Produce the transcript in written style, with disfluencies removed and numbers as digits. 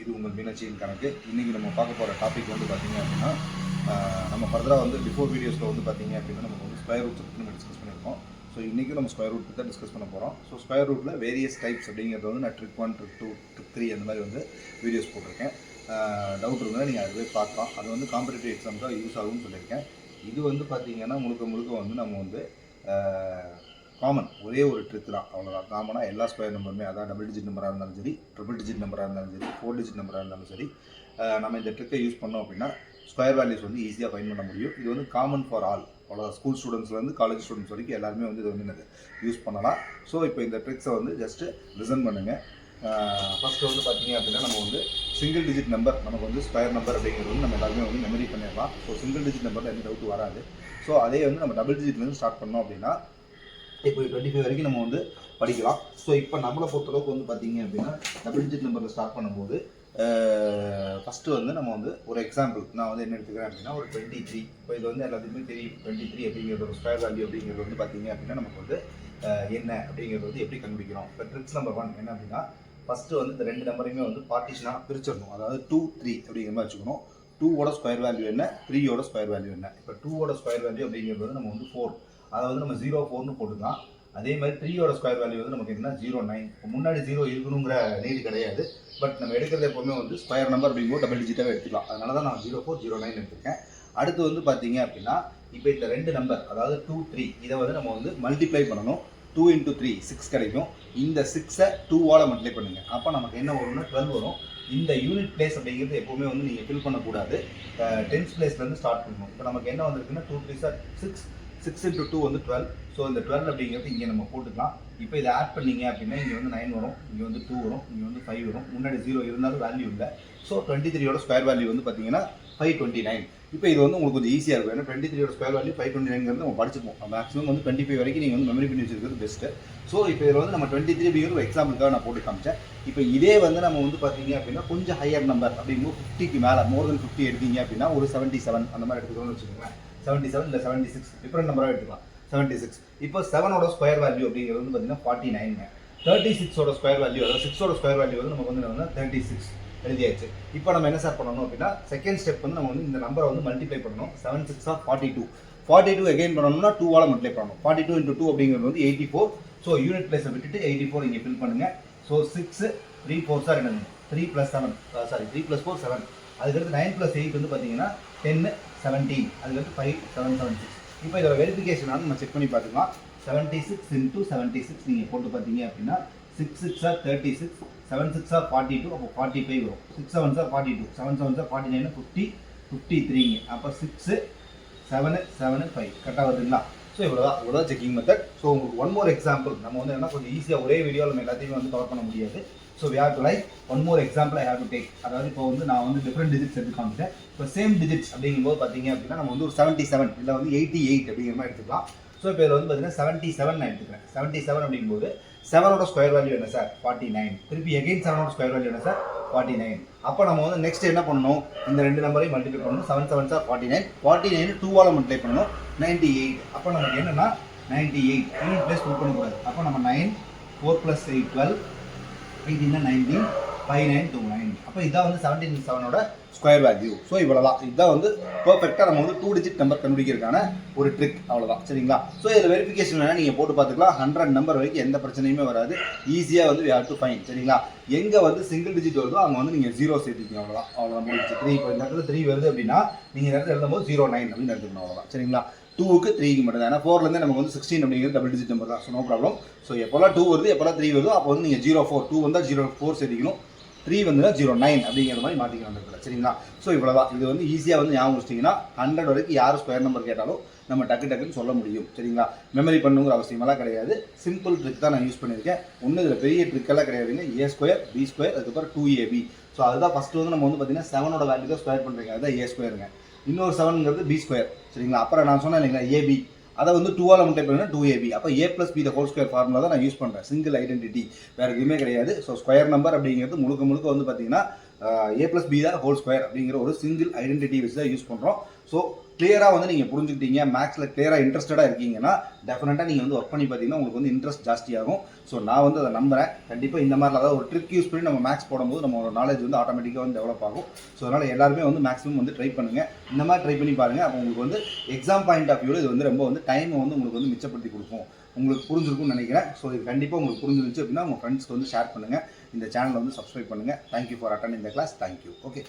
இது உங்கள் மீனாட்சியின் கணக்கு. இன்றைக்கி நம்ம பார்க்க போகிற டாபிக் வந்து பார்த்திங்க அப்படின்னா, நம்ம ஃபர்தராக வந்து பிஃபோர் வீடியோஸில் வந்து பார்த்திங்க அப்படின்னா நமக்கு வந்து ஸ்கொயர் ரூட்ஸ் பற்றி நம்ம டிஸ்கஸ் பண்ணியிருக்கோம். ஸோ இன்றைக்கி நம்ம ஸ்கொயர் ரூட் பற்றி தான் டிஸ்கஸ் பண்ண போகிறோம். ஸோ ஸ்கொயர் ரூட்டில் வேரியஸ் டைப்ஸ் அப்படிங்கிறது வந்து நான் ட்ரிக் 1, ட்ரிக் 2, ட்ரிக் 3 அந்த மாதிரி வந்து வீடியோஸ் போட்டிருக்கேன். டவுட் இருந்தால் நீங்கள் அதுவே பார்க்கலாம். அது வந்து காம்படிட்டிவ் எக்ஸாமுக்காக யூஸ் ஆகும்னு சொல்லியிருக்கேன். இது வந்து பார்த்திங்கன்னா முழுக்க வந்து நம்ம வந்து காமன் ஒரே ஒரு ட்ரிக் தான், அவ்வளோதான். காமனாக எல்லா ஸ்கொயர் நம்பருமே, அதான் டபுள் டிஜிட் நம்பராக இருந்தாலும் சரி, ட்ரிபிள் டிஜிட் நம்பராக இருந்தாலும் சரி, 4 டிஜிட் நம்பராக இருந்தாலும் சரி, நம்ம இந்த ட்ரிக்கை யூஸ் பண்ணோம் அப்படின்னா ஸ்கொயர் வேல்யூஸ் வந்து ஈஸியாக ஃபைண்ட் பண்ண முடியும். இது வந்து காமன் ஃபார் ஆல், அவ்வளோதான். ஸ்கூல் ஸ்டூடெண்ட்ஸ்லேருந்து காலேஜ் ஸ்டூடெண்ட்ஸ் வரைக்கும் எல்லாருமே வந்து இது வந்து யூஸ் பண்ணலாம். ஸோ இப்போ இந்த ட்ரிக்ஸை வந்து ஜஸ்ட்டு லிசன் பண்ணுங்கள். ஃபஸ்ட்டு வந்து பார்த்திங்க அப்படின்னா நம்ம வந்து சிங்கிள் டிஜிட் நம்பர், நமக்கு வந்து ஸ்கொயர் நம்பர் அப்படிங்கிறது வந்து நம்ம எல்லாருமே வந்து மெமரி பண்ணிடலாம். ஸோ சிங்கிள் டிஜிட் நம்பரில் எந்த டவுட்டு வராது. ஸோ அதே வந்து நம்ம டபுள் டிஜிட்லேருந்து ஸ்டார்ட் பண்ணோம் அப்படின்னா இப்போ 25 வரைக்கும் நம்ம வந்து படிக்கலாம். ஸோ இப்போ நம்மளை பொறுத்தளவுக்கு வந்து பார்த்திங்க அப்படின்னா டபுள் டிஜிட் நம்பரில் ஸ்டார்ட் பண்ணும்போது ஃபஸ்ட்டு வந்து நம்ம வந்து ஒரு எக்ஸாம்பிள் நான் வந்து என்ன எடுத்துக்கிறேன் அப்படின்னா ஒரு 23. இப்போ இது வந்து எல்லாத்துக்குமே தெரியும். 23 அப்படிங்கிறது ஒரு ஸ்கொயர் வேல்யூ அப்படிங்கிறது வந்து பார்த்திங்க அப்படின்னா நமக்கு வந்து என்ன அப்படிங்கிறது வந்து எப்படி கண்டுபிடிக்கிறோம். இப்போ ட்ரிக்ஸ் நம்பர் 1 என்ன அப்படின்னா, ஃபஸ்ட்டு வந்து இந்த ரெண்டு நம்பரையுமே வந்து பார்ட்டிஷனாக பிரிச்சிடணும். அதாவது 2, 3 அப்படிங்கிற மாதிரி வச்சுக்கணும். 2ஓட ஸ்கொயர் வேல்யூ என்ன, 3ஓட ஸ்கொயர் வேல்யூ என்ன. இப்போ 2ஓட ஸ்கொயர் வேல்யூ அப்படிங்கிறது வந்து நம்ம வந்து 4, அதாவது நம்ம 0.4ன்னு போட்டுக்கலாம். அதே மாதிரி 3ஓட ஸ்கொயர் வேல்யூ வந்து நமக்கு என்ன 0.9. இப்போ முன்னாடி 0 இருக்கணுங்கிற நீடு கிடையாது. பட் நம்ம எடுக்கிறது எப்போவுமே வந்து ஸ்கொயர் நம்பர் அப்படிங்கும்போது டபுள் டிஜிட்டாகவே எடுத்துக்கலாம். அதனால தான் நான் 0.4, 0.9 எடுத்துருக்கேன். அடுத்து வந்து பார்த்தீங்க அப்படின்னா இப்போ இந்த ரெண்டு நம்பர், அதாவது 2, 3, இதை வந்து நம்ம வந்து மல்டிப்ளை பண்ணணும். 2 × 3 6 கிடைக்கும். இந்த 6ஐ 2ஆல் மல்டிப்ளை பண்ணுங்கள். அப்போ நமக்கு என்ன வரும்னா 12 வரும். இந்த யூனிட் பிளேஸ் அப்படிங்கிறது எப்போவுமே வந்து நீங்கள் ஃபில் பண்ணக்கூடாது. 10th பிளேஸ்லேருந்து ஸ்டார்ட் பண்ணணும். இப்போ நமக்கு என்ன வந்திருக்குன்னா 2 3 6, 6 × 2 வந்து 12. ஸோ இந்த 12 அப்படிங்கிறது இங்கே நம்ம போட்டுக்கலாம். இப்போ இதை ஆட் பண்ணிங்க அப்படின்னா இங்கே வந்து 9 வரும், இங்கே வந்து 2 வரும், இங்கே வந்து 5 வரும். முன்னாடி 0 இருந்தாலும் வேல்யூ இல்லை. ஸோ 23ஓட ஸ்கொயர் வேல்யூ வந்து பார்த்தீங்கன்னா 529. இப்போ இது வந்து உங்களுக்கு கொஞ்சம் ஈஸியாக இருக்கும். ஏன்னா 23ஓட ஸ்கொயர் வேல்யூ 529 நம்ம படிச்சிருப்போம். மேக்ஸிமம் வந்து 25 வரைக்கும் நீங்கள் வந்து மெமரி பண்ணி வச்சிருக்கிறது பெஸ்ட்டு. ஸோ இப்போ இதில் வந்து நம்ம 23 அப்படிங்கிற ஒரு எக்ஸாம்பிளுக்காக நான் போட்டு காமிச்சேன். இப்போ இதே வந்து நம்ம வந்து பார்த்தீங்க அப்படின்னா கொஞ்சம் ஹையர் நம்பர் அப்படிங்கும்போது 50க்கு மேலே, மோர் தென் 50 எடுத்தீங்க அப்படின்னா ஒரு 77 அந்த மாதிரி எடுத்துக்கணும்னு வச்சுக்கோங்களேன். 77 இல்லை 76 டிஃப்ரெண்ட் நம்பராக எடுத்துக்கலாம். 76. இப்போ 7ஓட ஸ்கொயர் வேல்யூ அப்படிங்கிறது வந்து பார்த்தீங்கன்னா 49. 36ஓட ஸ்கொயர் வேல்யூ, அதாவது 6ஓட ஸ்கொயர் வேல்யூ வந்து நமக்கு வந்து என்ன 36 எழுதியாச்சு. இப்போ நம்ம என்ன சார் பண்ணணும் அப்படின்னா செகண்ட் ஸ்டெப் வந்து நம்ம வந்து இந்த நம்பரை வந்து மல்டிப்ளை பண்ணணும். 7 6 42. 42 எகைன் பண்ணணும்னா 2ஆல் மல்டிப்ளை பண்ணணும். 42 × 2 அப்படிங்கிறது வந்து 84. ஸோ யூனிட் பிளேஸை விட்டுட்டு 84 இங்கே ஃபில் பண்ணுங்கள். ஸோ 6 3 4 சார் என்னது 3 + 7, சாரி 3 + 4 7. அதுக்கடுத்து 9 + 8 வந்து பார்த்தீங்கன்னா 10 17. அதுக்கடுத்து 5 7 7 6. இப்போ இதோட வெரிஃபிகேஷனாக நம்ம செக் பண்ணி பார்த்துக்கலாம். 76 × 76 நீங்கள் போட்டு பார்த்தீங்க அப்படின்னா 6 6 are 36, 7 6 are 42, அப்போ 45 வரும். 6 7 are 42, 7 7 are 49, 50 53. அப்போ 6 7 7 5 கரெக்டாக வருதுங்களா? ஸோ இவ்வளோதான் செக்கிங் மெத்தட். ஸோ உங்களுக்கு ஒன் மோர் எக்ஸாம்பிள் நம்ம வந்து என்ன கொஞ்சம் ஈஸியாக ஒரே வீடியோவில் நம்ம எல்லாத்தையுமே வந்து கவர் பண்ண முடியாது. So we have to like one more example I have to take. அதாவது இப்போ வந்து நான் வந்து டிஃப்ரெண்ட் டிஜிட்ஸ் எடுத்து காமிச்சேன். இப்போ சேம் டிஜிட்ஸ் அப்படிங்கும்போது பார்த்தீங்க அப்படின்னா நம்ம வந்து ஒரு 77 இல்லை வந்து 88 அப்படிங்கிற மாதிரி எடுத்துக்கலாம். ஸோ இப்போ இதில் வந்து பார்த்தீங்கன்னா 77 நான் எடுத்துக்கிறேன். 77 அப்படிங்கும்போது 7ஓட ஸ்கொயர் வேல்யூ என்ன சார் 49. திருப்பி எகைன் 7ஓட ஸ்கொயர் வேல்யூ என்ன சார் 49. அப்போ நம்ம வந்து நெக்ஸ்ட் என்ன பண்ணணும், இந்த ரெண்டு நம்பரையும் மல்டிப்ளை பண்ணணும். 7 7 are 49, 49 2ஆல் மல்டிப்ளை பண்ணணும். 98. அப்போ நமக்கு என்னன்னா 98 யூனிட் பிளேஸ் புக் பண்ணக்கூடாது. அப்போ நம்ம 9 4 + 8 12, 18 19, 59 29. அப்போ இதான் வந்து 77ஓட ஸ்கொயர் வேல்யூ. ஸோ இவ்வளோதான். இதுதான் வந்து பர்ஃபெக்டாக நம்ம வந்து 2 டிஜிட் நம்பர் கண்டுபிடிக்கிறதுக்கான ஒரு ட்ரிக், அவ்வளோதான். சரிங்களா? ஸோ இதில் வெரிஃபிகேஷன் வேணால் நீங்கள் போட்டு பார்த்துக்கலாம். 100 நம்பர் வரைக்கும் எந்த பிரச்சனையுமே வராது. ஈஸியாக வந்து we have to find. சரிங்களா? எங்கே வந்து சிங்கிள் டிஜிட் வருதோ அங்கே வந்து நீங்கள் 0 சேர்த்துக்கீங்க. அவ்வளோதான் முடிச்சு. 3 இப்போ இந்த இடத்துல 3 வருது அப்படின்னா நீங்கள் இந்த இடத்துல எழுதும்போது 09 அப்படின்னு எடுத்துக்கணும். அவ்வளோதான். சரிங்களா? 2க்கு 3க்கு மட்டும் தான். ஏன்னா 4லேருந்து நமக்கு வந்து 16 அப்படிங்கிறது டபுள் டிஜிட் நம்பர் தான். So no problem. ஸோ எப்போல்லாம் 2 வருது, எப்போல்லாம் 3 வருதோ அப்போ வந்து நீங்கள் 04, 2 வந்தால் 04 சேர்த்திக்கணும். 3 வந்து 09 அப்படிங்கிற மாதிரி மாற்றிக்கணும் இடத்துல. சரிங்களா? ஸோ இவ்வளோதான். இது வந்து ஈஸியாக வந்து ஞாபகம் வச்சிட்டிங்கன்னா 100 வரைக்கும் யார் ஸ்கொயர் நம்பர் கேட்டாலும் நம்ம டக்குன்னு சொல்ல முடியும். சரிங்களா? மெமரி பண்ணுங்கிற அவசியமெல்லாம் கிடையாது. சிம்பிள் ட்ரிக் தான் நான் யூஸ் பண்ணியிருக்கேன். ஒன்றும் இதில் பெரிய ட்ரிக்கெல்லாம் கிடையாதுங்க. A² B², அதுக்கப்புறம் 2AB. ஸோ அதுதான் ஃபஸ்ட்டு வந்து நம்ம வந்து பார்த்தீங்கன்னா 7ஓட வேல்யூ தான் ஸ்கொயர் பண்ணுறீங்க. அதுதான் A²ங்க. இன்னொரு 7ங்கிறது B². சரிங்களா? அப்புறம் நான் சொன்னேன் இல்லைங்களா AB, அதை வந்து 2ஆல் மல்டிப்ளை பண்ணா 2AB. அப்போ A + B whole square formula தான் நான் யூஸ் பண்ணுறேன். சிங்கிள் ஐடென்டிட்டி வேறு எதுவுமே கிடையாது. ஸோ ஸ்கொயர் நம்பர் அப்படிங்கிறது முழுக்க வந்து பார்த்தீங்கன்னா ஏ ப்ளஸ் பி தான் ஹோல் ஸ்கொயர் அப்படிங்கிற ஒரு சிங்கிள் ஐடென்டிட்டி வச்சு தான் யூஸ் பண்ணுறோம். ஸோ கிளியராக வந்து நீங்கள் புரிஞ்சுக்கிட்டீங்க, மேக்ஸில் கிளியராக இன்ட்ரெஸ்டடாக இருக்கீங்கன்னா டெஃபினட்டாக நீங்கள் வந்து ஒர்க் பண்ணி பார்த்தீங்கன்னா உங்களுக்கு வந்து இன்ட்ரெஸ்ட் ஜாஸ்தியாகும். ஸோ நான் வந்து அதை நம்புகிறேன். கண்டிப்பாக இந்த மாதிரிலாம் அதாவது ஒரு ட்ரிக் யூஸ் பண்ணி நம்ம மேக்ஸ் போடும்போது நம்ம நாலேஜ் வந்து ஆட்டோமேட்டிக்காக வந்து டெவலப் ஆகும். ஸோ அதனால் எல்லாருமே வந்து மேக்ஸிமம் வந்து ட்ரை பண்ணுங்கள். இந்த மாதிரி ட்ரை பண்ணி பாருங்கள். அப்போ உங்களுக்கு வந்து எக்ஸாம் பாயிண்ட் ஆஃப் வியூவில் இது வந்து ரொம்ப வந்து டைமை வந்து உங்களுக்கு வந்து மிச்சப்படுத்தி கொடுக்கும். உங்களுக்கு புரிஞ்சிருக்கும்னு நினைக்கிறேன். ஸோ இது கண்டிப்பாக உங்களுக்கு புரிஞ்சிருந்துச்சு அப்படின்னா உங்கள் ஃப்ரெண்ட்ஸ்க்கு வந்து ஷேர் பண்ணுங்கள். இந்த சேனலை வந்து சப்ஸ்கிரைப் பண்ணுங்கள். Thank you for attending the class. Thank you. Okay.